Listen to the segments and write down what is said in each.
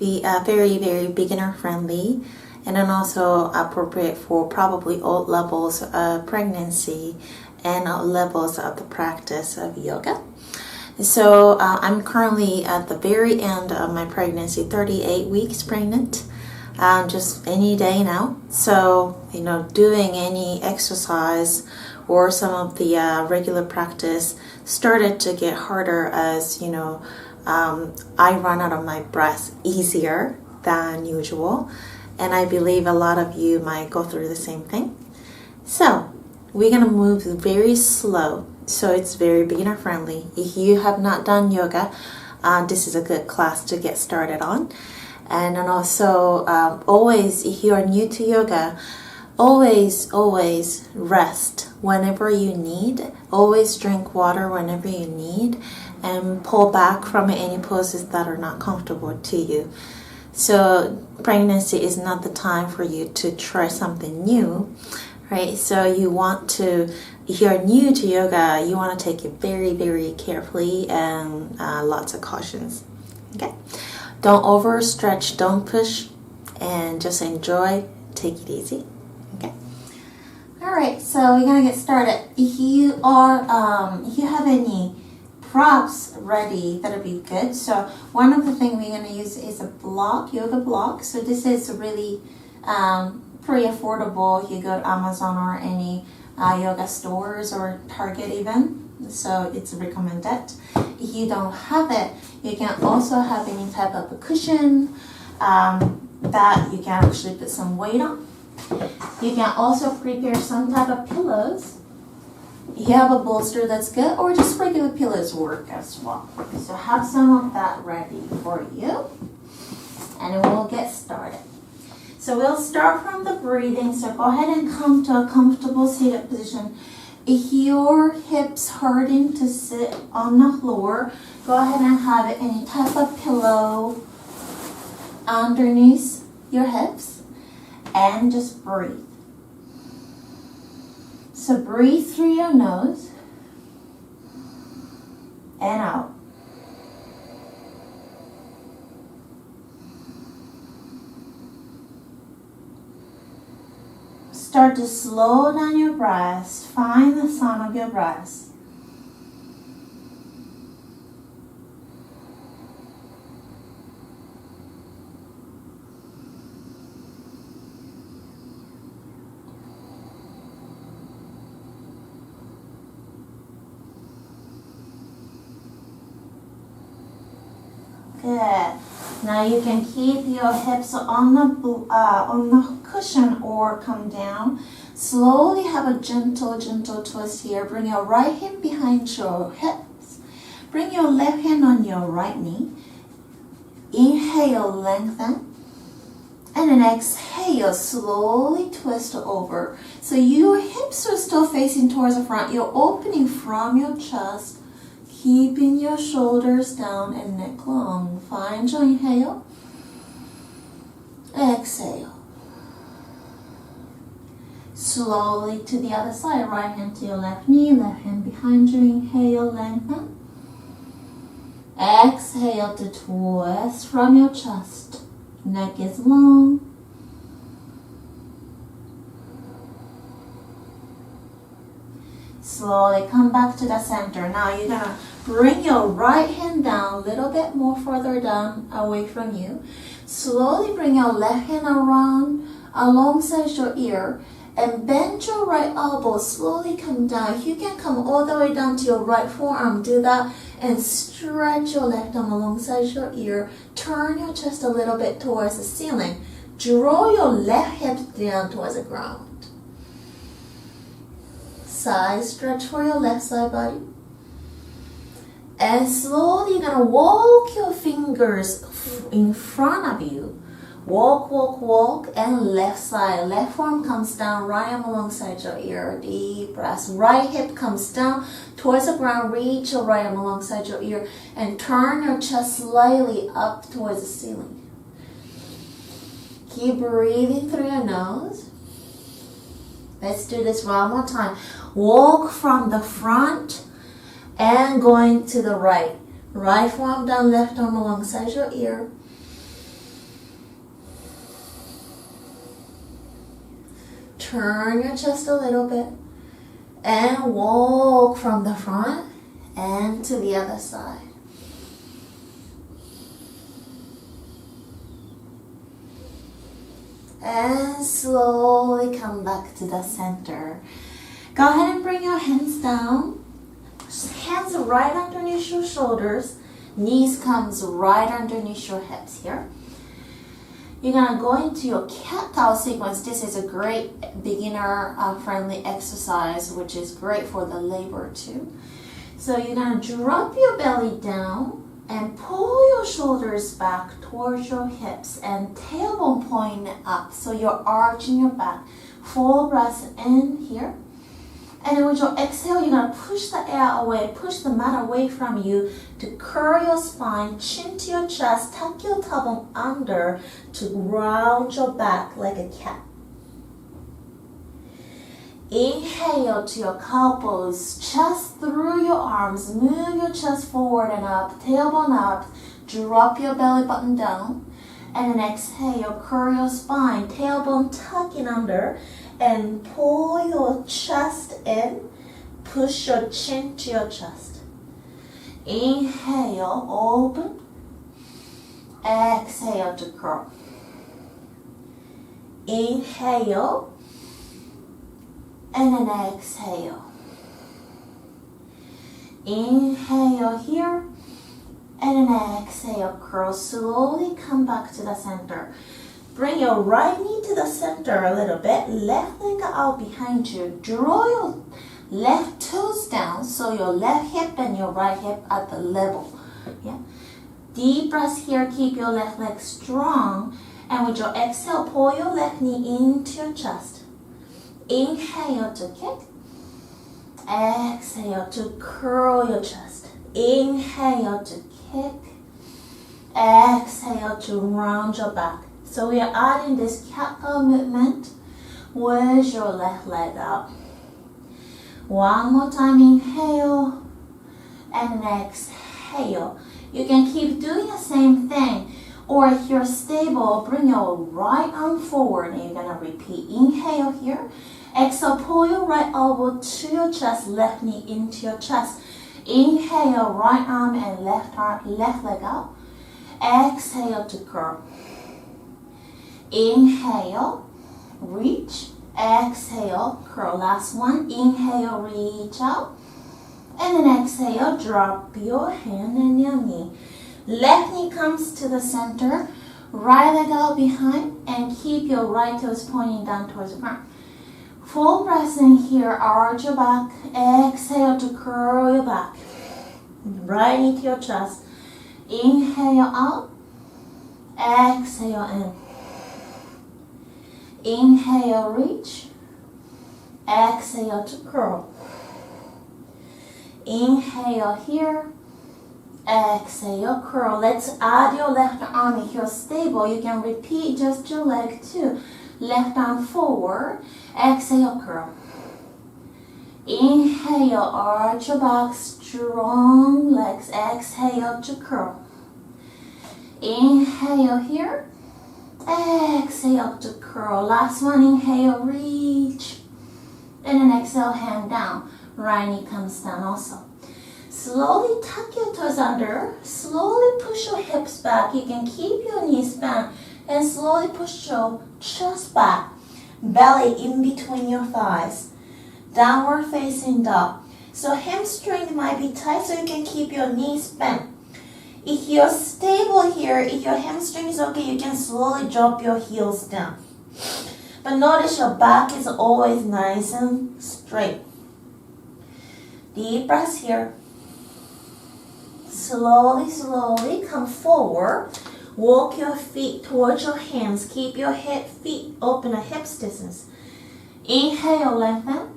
be very, very beginner friendly, and then also appropriate for probably all levels of pregnancy and all levels of the practice of yoga. So I'm currently at the very end of my pregnancy, 38 weeks pregnant, just any day now. So, doing any exercise or some of the regular practice started to get harder as, I run out of my breath easier than usual. And I believe a lot of you might go through the same thing. So we're going to move very slow. So it's very beginner friendly. If you have not done yoga, this is a good class to get started on. And then also, always, if you are new to yoga, always rest whenever you need. Always drink water whenever you need. And pull back from any poses that are not comfortable to you. So pregnancy is not the time for you to try something new, right? So you want to, if you're new to yoga, you want to take it very, very carefully and lots of cautions, okay? Don't overstretch, don't push, and just enjoy, take it easy, okay? All right, so we're gonna get started. If you have any props ready, that'll be good. So one of the things we're going to use is a block, yoga block. So this is really pretty affordable. You go to Amazon or any yoga stores or Target even. So it's recommended. If you don't have it, you can also have any type of a cushion that you can actually put some weight on. You can also prepare some type of pillows. You have a bolster, that's good, or just regular pillows work as well. So have some of that ready for you, and we'll get started. So we'll start from the breathing. So go ahead and come to a comfortable seated position. If your hips hurting to sit on the floor, go ahead and have any type of pillow underneath your hips, and just breathe. So breathe through your nose and out. Start to slow down your breath. Find the sound of your breath. Good. Now you can keep your hips on the cushion or come down. Slowly have a gentle twist here. Bring your right hand behind your hips. Bring your left hand on your right knee. Inhale, lengthen. And then exhale, slowly twist over. So your hips are still facing towards the front. You're opening from your chest, keeping your shoulders down and neck long. Find your inhale. Exhale. Slowly to the other side. Right hand to your left knee, left hand behind you. Inhale, lengthen. Exhale to twist from your chest. Neck is long. Slowly come back to the center. Now you're going to bring your right hand down a little bit more further down away from you. Slowly bring your left hand around alongside your ear and bend your right elbow. Slowly come down. If you can come all the way down to your right forearm, do that, and stretch your left arm alongside your ear. Turn your chest a little bit towards the ceiling. Draw your left hip down towards the ground. Side stretch for your left side body. And slowly you're going to walk your fingers in front of you. Walk, and left side. Left arm comes down, right arm alongside your ear. Deep breath. Right hip comes down towards the ground. Reach your right arm alongside your ear and turn your chest slightly up towards the ceiling. Keep breathing through your nose. Let's do this one more time. Walk from the front and going to the right. Right forearm down, left arm alongside your ear. turn your chest a little bit and walk from the front and to the other side. And slowly come back to the center. Go ahead and bring your hands down. Hands right underneath your shoulders. Knees comes right underneath your hips here. You're gonna go into your cat-cow sequence. This is a great beginner-friendly exercise, which is great for the labor too. So you're gonna drop your belly down and pull your shoulders back towards your hips and tailbone pointing up. So you're arching your back. Full breath in here. And then with your exhale, you're going to push the air away, push the mat away from you to curl your spine, chin to your chest, tuck your tailbone under to round your back like a cat. Inhale to your cow pose, chest through your arms, move your chest forward and up, tailbone up, drop your belly button down. And then exhale, curl your spine, tailbone tucking under, and pull your chest in, push your chin to your chest. Inhale, open. Exhale to curl. Inhale, and then exhale. Inhale here, and then exhale, curl. Slowly come back to the center. Bring your right knee to the center a little bit. Left leg out behind you. Draw your left toes down so your left hip and your right hip at the level. Yeah. Deep breath here. Keep your left leg strong. And with your exhale, pull your left knee into your chest. Inhale to kick. Exhale to curl your chest. Inhale to kick. Exhale to round your back. So we are adding this cat-cow movement with your left leg out. One more time, inhale and exhale. You can keep doing the same thing. Or if you're stable, bring your right arm forward and you're going to repeat. Inhale here. Exhale, pull your right elbow to your chest, left knee into your chest. Inhale, right arm and left leg out. Exhale to curl. Inhale, reach. Exhale, curl. Last one. Inhale, reach out. And then exhale, drop your hand and your knee. Left knee comes to the center. Right leg out behind. And keep your right toes pointing down towards the ground. Full breath in here. Arch your back. Exhale to curl your back. Right knee to your chest. Inhale out. Exhale in. Inhale, reach. Exhale to curl. Inhale here. Exhale, curl. Let's add your left arm. If you're stable, you can repeat just your leg too. Left arm forward. Exhale, curl. Inhale, arch your back, strong legs. Exhale to curl. Inhale here. Exhale to curl. Last one, inhale, reach. And then exhale, hand down. Right knee comes down also. Slowly tuck your toes under. Slowly push your hips back. You can keep your knees bent. And slowly push your chest back. Belly in between your thighs. Downward facing dog. So hamstring might be tight so you can keep your knees bent. If you're stable here, if your hamstring is okay, you can slowly drop your heels down. But notice your back is always nice and straight. Deep breath here. Slowly, slowly come forward. Walk your feet towards your hands. Keep your feet open at hips distance. Inhale, lengthen.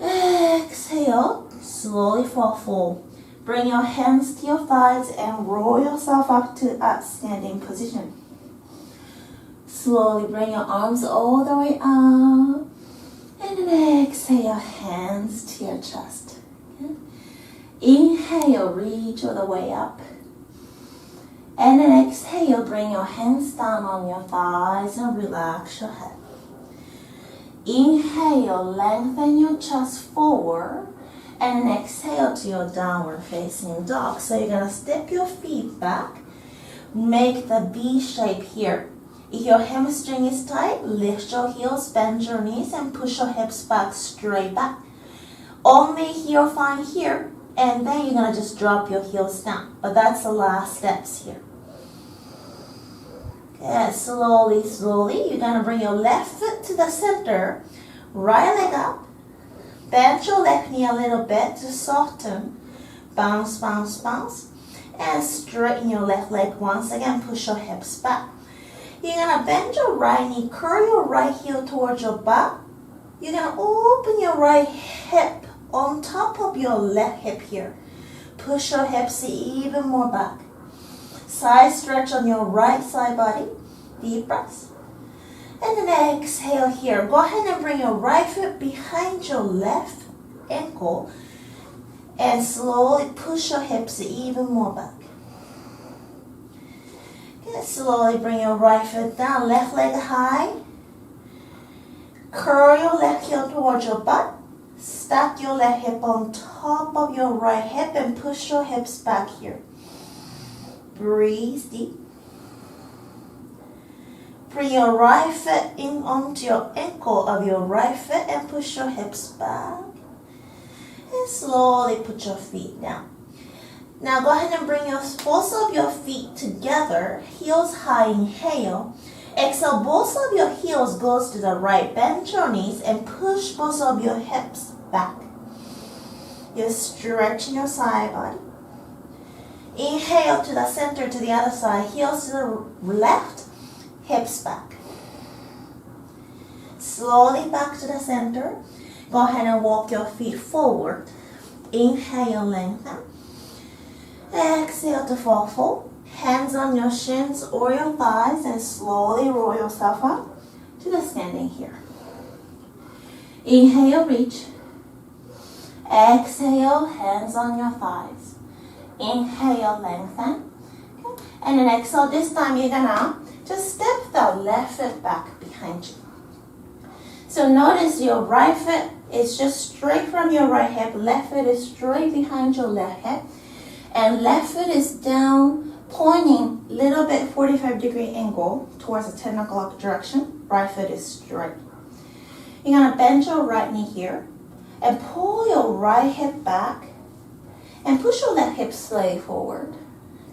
Exhale, slowly fall forward. Bring your hands to your thighs and roll yourself up to a standing position. Slowly bring your arms all the way up. And then exhale, hands to your chest. Okay. Inhale, reach all the way up. And then exhale, bring your hands down on your thighs and relax your head. Inhale, lengthen your chest forward. And exhale to your downward facing dog. So you're going to step your feet back. Make the V shape here. If your hamstring is tight, lift your heels, bend your knees, and push your hips back, straight back. Only heel find here. And then you're going to just drop your heels down. But that's the last steps here. Okay, slowly, slowly, you're going to bring your left foot to the center. Right leg up. Bend your left knee a little bit to soften. Bounce, bounce, bounce. And straighten your left leg once again. Push your hips back. You're going to bend your right knee. Curl your right heel towards your butt. You're going to open your right hip on top of your left hip here. Push your hips even more back. Side stretch on your right side body. Deep breaths. And then exhale here. Go ahead and bring your right foot behind your left ankle and slowly push your hips even more back. Okay, slowly bring your right foot down, left leg high. Curl your left heel towards your butt. Stack your left hip on top of your right hip and push your hips back here. Breathe deep. Bring your right foot in onto your ankle of your right foot and push your hips back. And slowly put your feet down. Now go ahead and bring both of your feet together. Heels high, inhale. Exhale, both of your heels goes to the right. Bend your knees and push both of your hips back. You're stretching your side body. Inhale to the center, to the other side. Heels to the left. Hips back. Slowly back to the center. Go ahead and walk your feet forward. Inhale, lengthen. Exhale to fall forward. Hands on your shins or your thighs and slowly roll yourself up to the standing here. Inhale, reach. Exhale, hands on your thighs. Inhale, lengthen. Okay. And then exhale, this time you're gonna just step the left foot back behind you. So notice your right foot is just straight from your right hip. Left foot is straight behind your left hip. And left foot is down, pointing a little bit 45-degree angle towards the 10 o'clock direction. Right foot is straight. You're going to bend your right knee here and pull your right hip back and push your left hip slightly forward.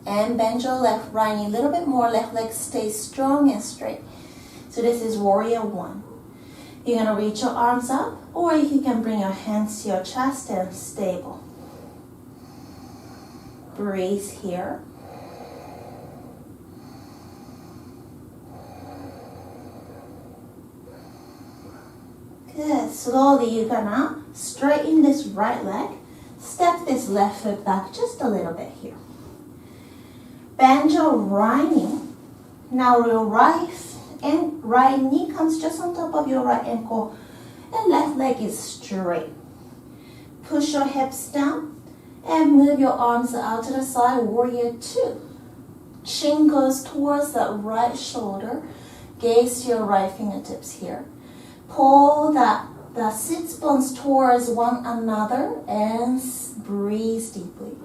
And bend your right knee a little bit more. Left leg stays strong and straight. So this is warrior one. You're going to reach your arms up, or you can bring your hands to your chest and stable. Breathe here. Good. Slowly you're going to straighten this right leg. Step this left foot back just a little bit here. Bend your right knee. Now your right knee comes just on top of your right ankle and left leg is straight. Push your hips down and move your arms out to the side, warrior two. Chin goes towards the right shoulder, gaze to your right fingertips here. Pull the sits bones towards one another and breathe deeply.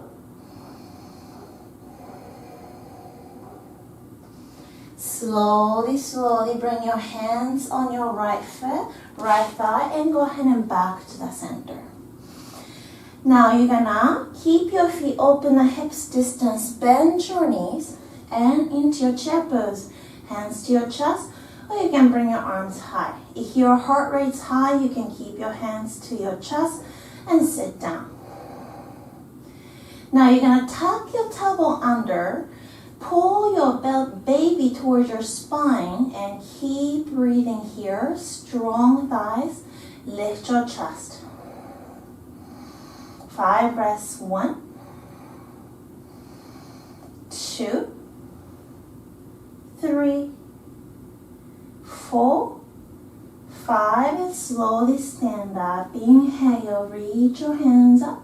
Slowly, slowly bring your hands on your right foot, right thigh, and go ahead and back to the center. Now you're gonna keep your feet open, the hips distance, bend your knees and into your chair pose. Hands to your chest, or you can bring your arms high. If your heart rate's high, you can keep your hands to your chest and sit down. Now you're gonna tuck your tailbone under. Pull your baby towards your spine and keep breathing here. Strong thighs. Lift your chest. 5 breaths. 1, 2, 3, 4, 5, and slowly stand up. Inhale, reach your hands up.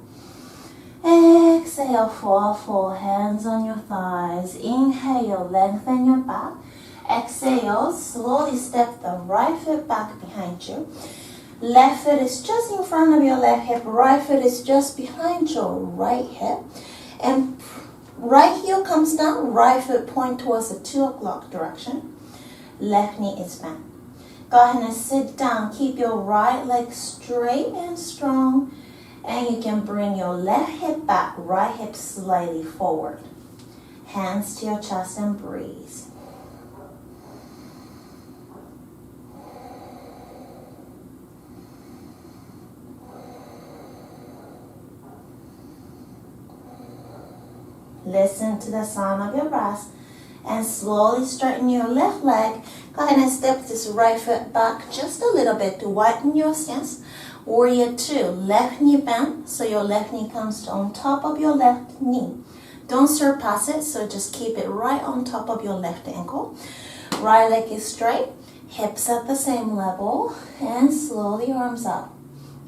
Exhale, fall, hands on your thighs. Inhale, lengthen your back. Exhale, slowly step the right foot back behind you. Left foot is just in front of your left hip. Right foot is just behind your right hip. And right heel comes down. Right foot point towards the 2 o'clock direction. Left knee is bent. Go ahead and sit down. Keep your right leg straight and strong. And you can bring your left hip back. Right hip slightly forward. Hands to your chest and breathe. Listen to the sound of your breath and slowly straighten your left leg. Go ahead and step this right foot back just a little bit to widen your stance. Warrior 2, left knee bend, so your left knee comes on top of your left knee. Don't surpass it, so just keep it right on top of your left ankle. Right leg is straight, hips at the same level, and slowly arms up.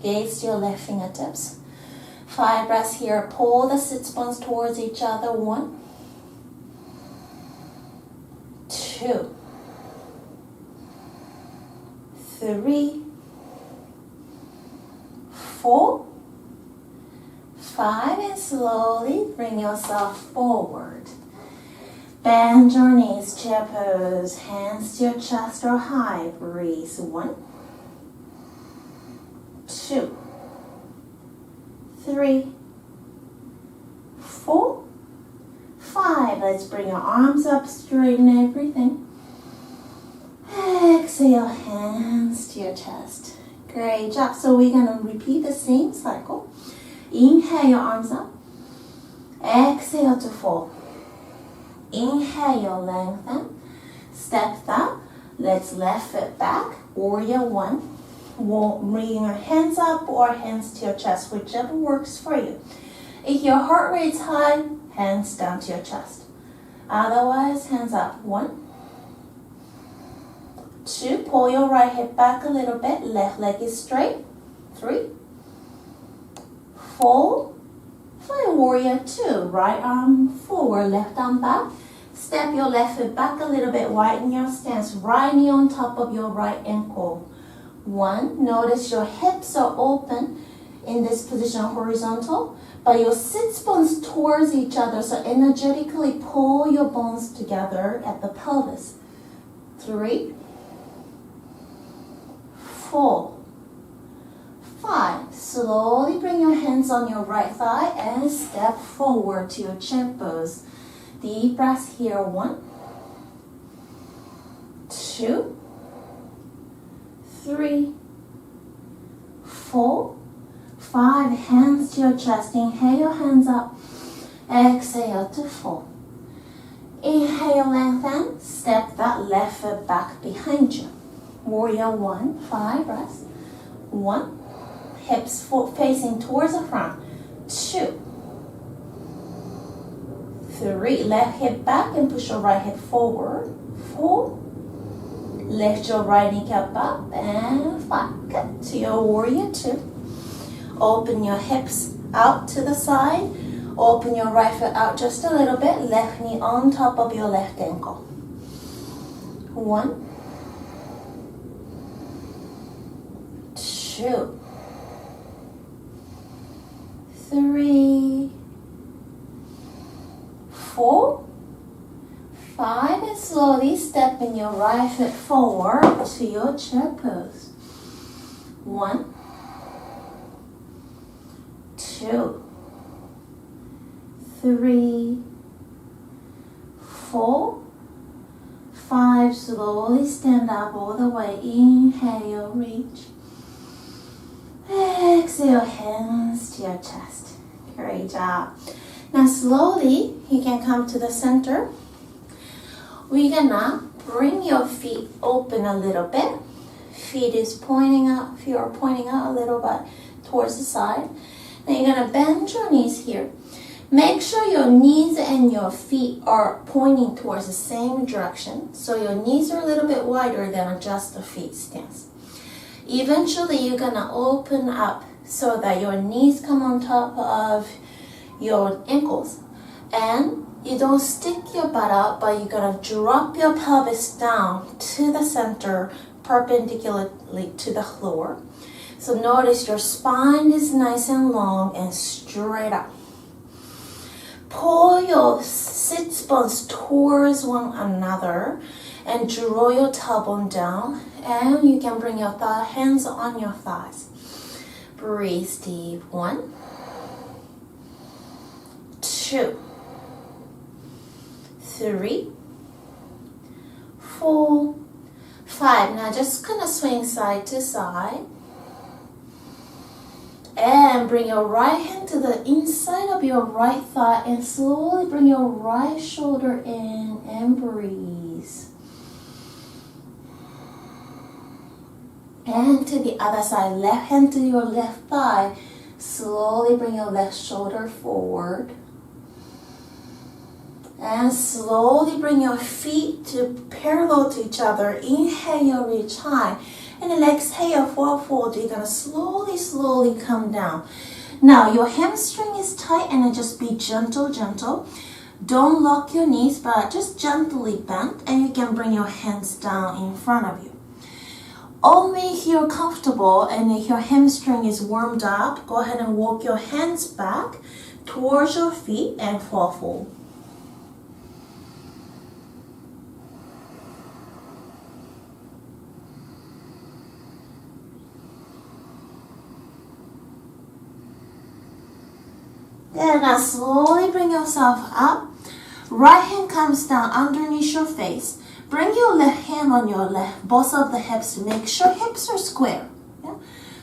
Gaze to your left fingertips. 5 breaths here. Pull the sit bones towards each other. 1, 2, 3, 4, 5, and slowly bring yourself forward. Bend your knees, chair pose, hands to your chest or high. Breathe. 1, 2, 3, 4, 5. Let's bring your arms up, straighten everything. Exhale, hands to your chest. Great job. So we're going to repeat the same cycle. Inhale your arms up. Exhale to fold. Inhale, lengthen. Step that. Let's left foot back. Warrior 1. Bring your hands up or hands to your chest, whichever works for you. If your heart rate is high, hands down to your chest. Otherwise, hands up. 1, 2, pull your right hip back a little bit. Left leg is straight. 3, 4, 5. Warrior 2. Right arm forward, left arm back. Step your left foot back a little bit. Widen your stance. Right knee on top of your right ankle. 1. Notice your hips are open in this position, horizontal, but your sit bones towards each other. So energetically pull your bones together at the pelvis. 3, 4, 5. Slowly bring your hands on your right thigh and step forward to your chair pose. Deep breath here. 1, 2, 3, 4, 5. Hands to your chest. Inhale your hands up. Exhale to fold. Inhale, lengthen. Step that left foot back behind you. Warrior 1. 5 breaths. 1. Hips facing towards the front. 2, 3. Left hip back and push your right hip forward. 4. Lift your right kneecap up and 5. Good. To your warrior 2. Open your hips out to the side. Open your right foot out just a little bit. Left knee on top of your left ankle. 1, 2, 3, 4, 5, and slowly step in your right foot forward to your chair pose. 1, 2, 3, 4, 5. Slowly stand up all the way. Inhale, reach. Exhale, hands to your chest. Great job. Now slowly, you can come to the center. We're gonna bring your feet open a little bit. Feet are pointing out a little bit towards the side. Now you're gonna bend your knees here. Make sure your knees and your feet are pointing towards the same direction. So your knees are a little bit wider than just the feet stance. Eventually, you're gonna open up so that your knees come on top of your ankles. And You don't stick your butt up, but you're gonna drop your pelvis down to the center, perpendicularly to the floor. So notice your spine is nice and long and straight up. Pull your sit bones towards one another and draw your tailbone down, and you can bring your hands on your thighs. Breathe deep. 1, 2, 3, 4, 5. Now just kind of swing side to side. And bring your right hand to the inside of your right thigh and slowly bring your right shoulder in and breathe. And to the other side, left hand to your left thigh. Slowly bring your left shoulder forward. And slowly bring your feet to parallel to each other. Inhale, reach high. And then exhale, forward fold. You're going to slowly come down. Now, your hamstring is tight, and then just be gentle. Don't lock your knees, but just gently bend, and you can bring your hands down in front of you. Only if you're comfortable and if your hamstring is warmed up, go ahead and walk your hands back towards your feet and forward fold. Then now slowly bring yourself up. Right hand comes down underneath your face. Bring your left hand on your left, both of the hips to make sure hips are square. Yeah?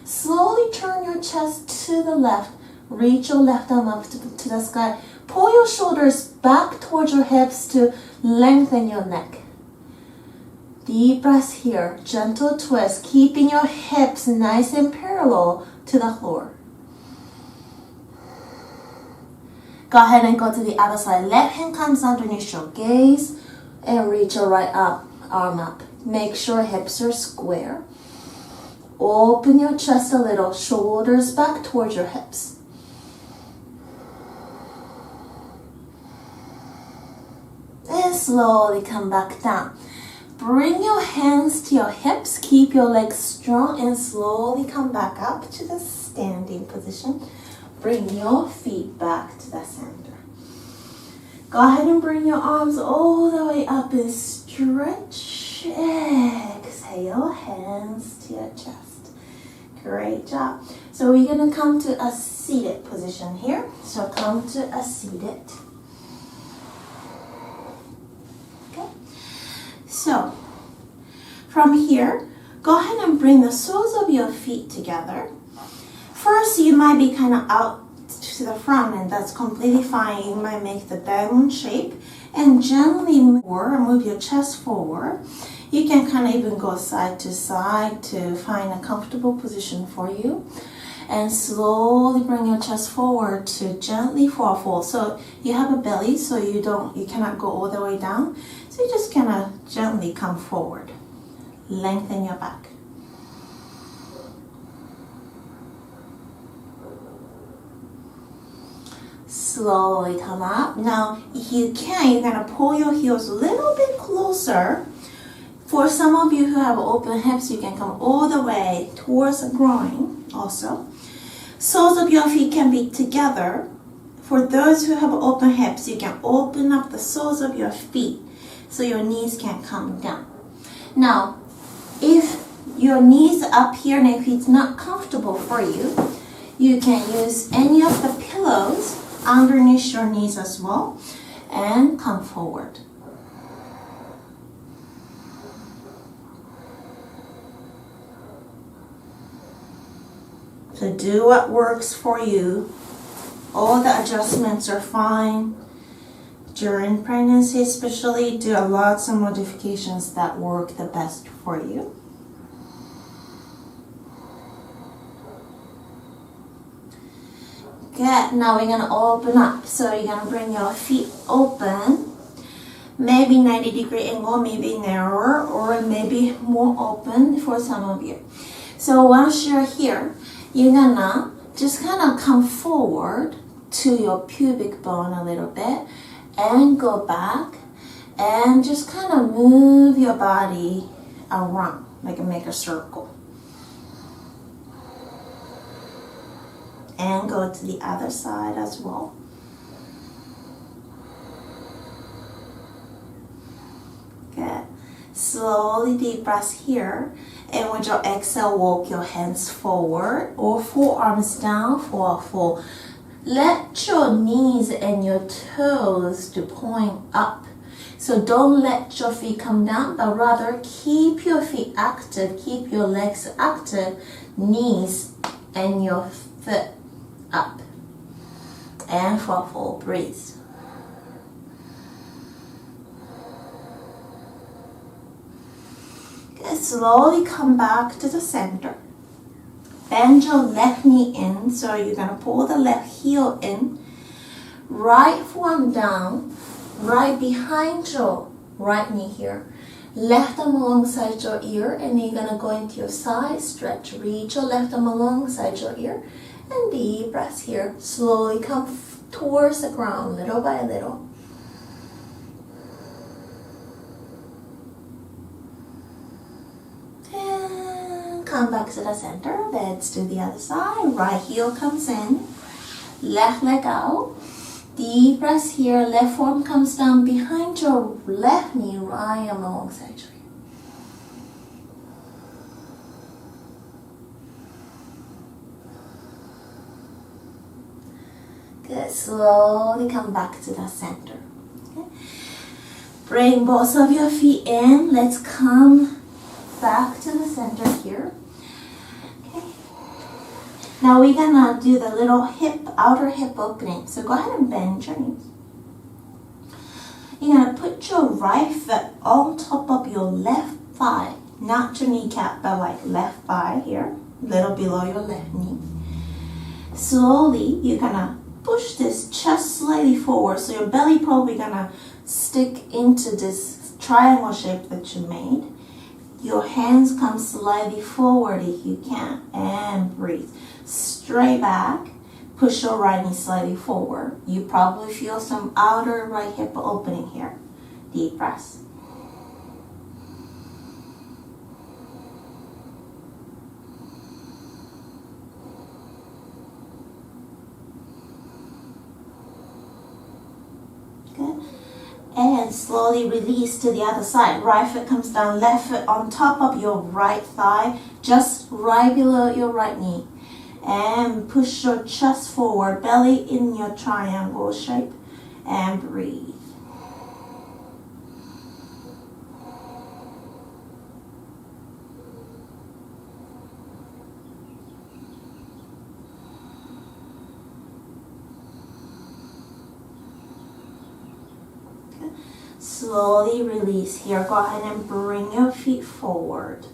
Slowly turn your chest to the left. Reach your left arm up to the sky. Pull your shoulders back towards your hips to lengthen your neck. Deep breath here. Gentle twist, keeping your hips nice and parallel to the floor. Go ahead and go to the other side. Left hand comes underneath your gaze and reach your right arm up. Make sure hips are square. Open your chest a little, shoulders back towards your hips. And slowly come back down. Bring your hands to your hips, keep your legs strong, and slowly come back up to the standing position. Bring your feet back to the center. Go ahead and bring your arms all the way up and stretch. Exhale, hands to your chest. Great job. So we're going to come to a seated position here. So come to a seated. Okay. So from here, go ahead and bring the soles of your feet together. First, you might be kind of out to the front, and that's completely fine. You might make the diamond shape and gently move your chest forward. You can kind of even go side to side to find a comfortable position for you. And slowly bring your chest forward to gently forward fold. So you have a belly, so you cannot go all the way down. So you just kind of gently come forward. Lengthen your back. Slowly come up. Now, if you can, you're going to pull your heels a little bit closer. For some of you who have open hips, you can come all the way towards the groin also. Soles of your feet can be together. For those who have open hips, you can open up the soles of your feet so your knees can come down. Now, if your knees are up here and if it's not comfortable for you, you can use any of the pillows underneath your knees as well and come forward. So do what works for you. All the adjustments are fine. During pregnancy especially, do lots of modifications that work the best for you. Good. Now we're going to open up. So you're going to bring your feet open. Maybe 90-degree angle, maybe narrower, or maybe more open for some of you. So once you're here, you're going to just kind of come forward to your pubic bone a little bit and go back and just kind of move your body around, like make a circle. And go to the other side as well. Good. Slowly deep breaths here. And with your exhale, walk your hands forward or forearms down for a full. Let your knees and your toes to point up. So don't let your feet come down, but rather keep your feet active, keep your legs active, knees and your foot up. And for a full breathe. Good. Slowly come back to the center. Bend your left knee in, so you're going to pull the left heel in. Right forearm down, right behind your right knee here. Left arm alongside your ear, and you're going to go into your side stretch. Reach your left arm alongside your ear. And deep breaths here. Slowly come towards the ground, little by little. And come back to the center. Let's do the other side. Right heel comes in. Left leg out. Deep breaths here. Left forearm comes down behind your left knee. Right arm alongside your ear. Good. Slowly come back to the center. Okay. Bring both of your feet in. Let's come back to the center here. Okay. Now we're gonna do the little outer hip opening. So go ahead and bend your knees. You're gonna put your right foot on top of your left thigh, not your kneecap, but like left thigh here, little below your left knee. Slowly, you're gonna push this chest slightly forward, so your belly probably gonna stick into this triangle shape that you made. Your hands come slightly forward if you can, and breathe. Straight back, push your right knee slightly forward. You probably feel some outer right hip opening here. Deep breaths. Good. And slowly release to the other side. Right foot comes down, left foot on top of your right thigh, just right below your right knee. And push your chest forward, belly in your triangle shape, and breathe. Slowly release here. Go ahead and bring your feet forward.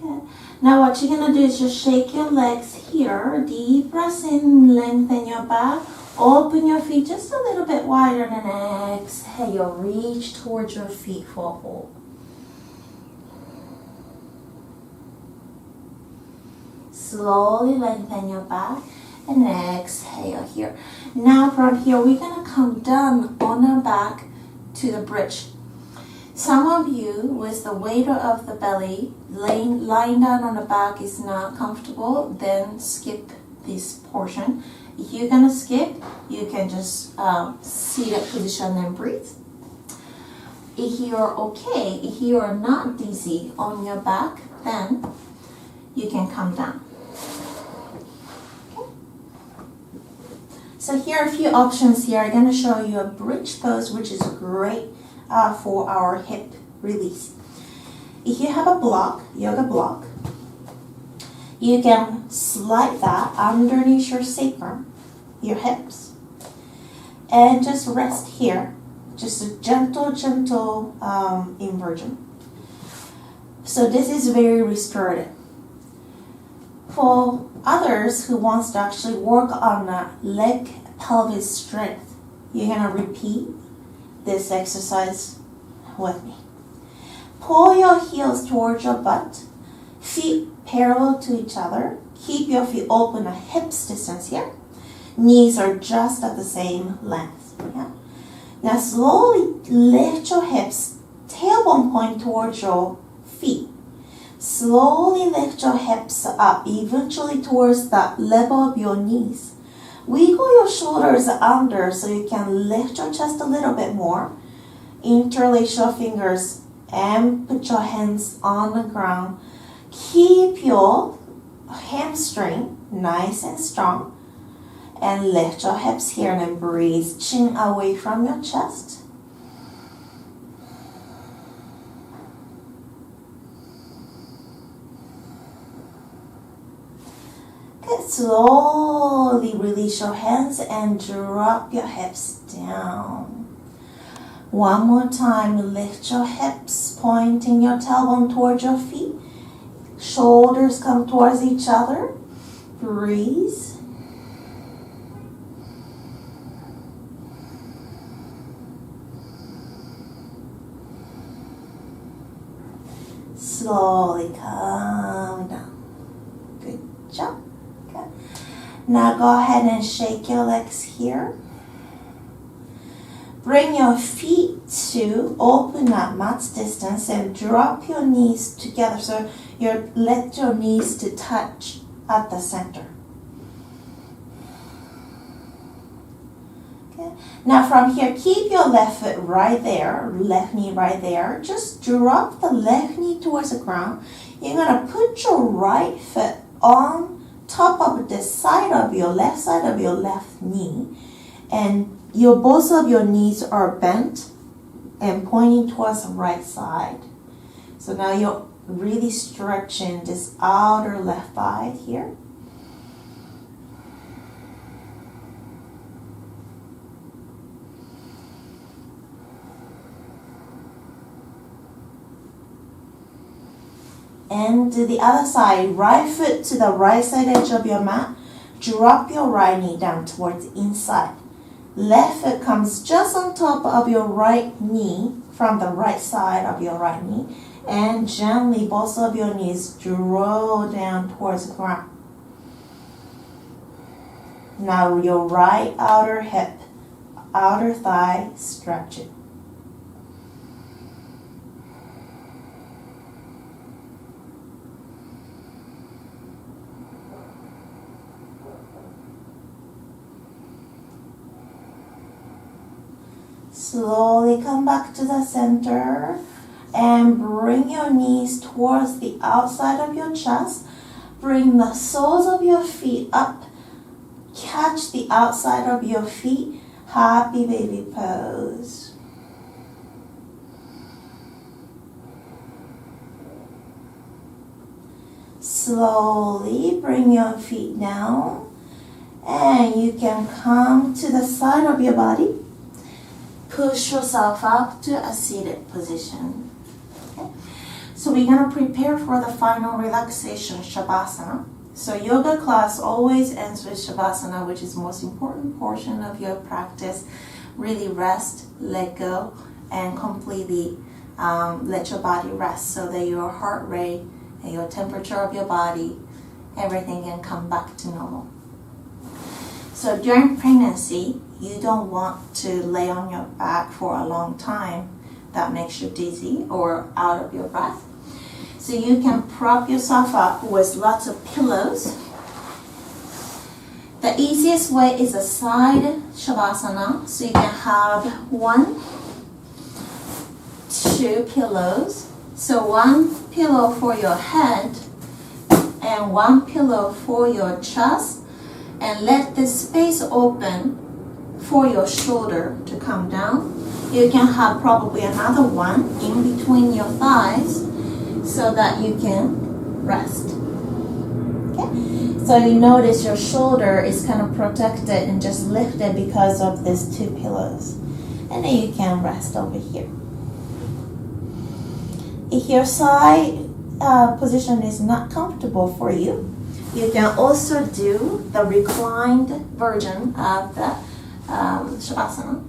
Good. Now what you're going to do is just shake your legs here. Deep breath in, lengthen your back. Open your feet just a little bit wider, and then exhale. Reach towards your feet for a hold. Slowly lengthen your back and exhale here. Now from here, we're going to come down on our back to the bridge. Some of you, with the weight of the belly, lying down on the back is not comfortable, then skip this portion. If you're going to skip, you can just seated position and breathe. If you're okay, if you are not dizzy on your back, then you can come down. Okay. So here are a few options here. I'm going to show you a bridge pose, which is great for our hip release. If you have a block, yoga block, you can slide that underneath your sacrum, your hips, and just rest here. Just a gentle inversion. So this is very restorative. For others who wants to actually work on leg pelvis strength, you're going to repeat this exercise with me. Pull your heels towards your butt, feet parallel to each other. Keep your feet open a hips distance here. Knees are just at the same length. Yeah? Now slowly lift your hips, tailbone point towards your feet. Slowly lift your hips up, eventually towards the level of your knees. Wiggle your shoulders under so you can lift your chest a little bit more. Interlace your fingers and put your hands on the ground. Keep your hamstring nice and strong. And lift your hips here and then breathe chin away from your chest. Good. Slowly release your hands and drop your hips down. One more time, lift your hips, pointing your tailbone towards your feet. Shoulders come towards each other. Breathe. Slowly come down. Good job. Okay. Now go ahead and shake your legs here. Bring your feet to open up mat's distance and drop your knees together. So you let your knees to touch at the center. Okay. Now from here, keep your left foot right there, left knee right there. Just drop the left knee towards the ground. You're going to put your right foot on top of the side of your left knee, and both of your knees are bent and pointing towards the right side. So now you're really stretching this outer left thigh here. And to the other side, right foot to the right side edge of your mat. Drop your right knee down towards the inside. Left foot comes just on top of your right knee from the right side of your right knee. And gently, both of your knees draw down towards the ground. Now your right outer hip, outer thigh, stretch it. Slowly come back to the center and bring your knees towards the outside of your chest. Bring the soles of your feet up. Catch the outside of your feet. Happy baby pose. Slowly bring your feet down, and you can come to the side of your body. Push yourself up to a seated position. Okay. So we're going to prepare for the final relaxation, Shavasana. So yoga class always ends with Shavasana, which is the most important portion of your practice. Really rest, let go, and completely let your body rest so that your heart rate and your temperature of your body, everything can come back to normal. So during pregnancy, you don't want to lay on your back for a long time. That makes you dizzy or out of your breath. So you can prop yourself up with lots of pillows. The easiest way is a side Shavasana. So you can have 1, 2 pillows. So 1 pillow for your head and 1 pillow for your chest. And let this space open for your shoulder to come down. You can have probably another one in between your thighs so that you can rest. Okay? So you notice your shoulder is kind of protected and just lifted because of these 2 pillows. And then you can rest over here. If your side position is not comfortable for you, you can also do the reclined version of the Shavasana.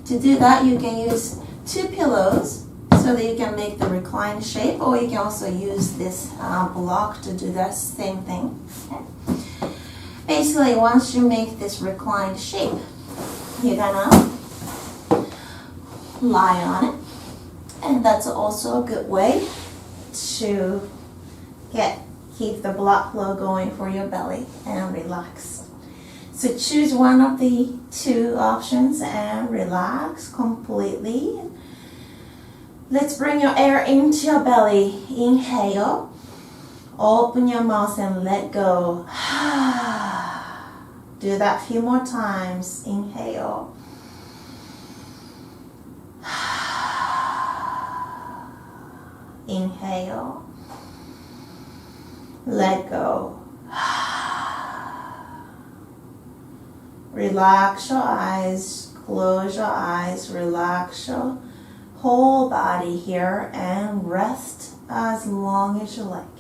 To do that, you can use 2 pillows so that you can make the reclined shape, or you can also use this block to do the same thing. Okay. Basically, once you make this reclined shape, you're gonna lie on it. And that's also a good way to keep the blood flow going for your belly and relax. So choose one of the two options and relax completely. Let's bring your air into your belly. Inhale. Open your mouth and let go. Do that a few more times. Inhale. Inhale. Let go. Relax your eyes. Close your eyes. Relax your whole body here and rest as long as you like.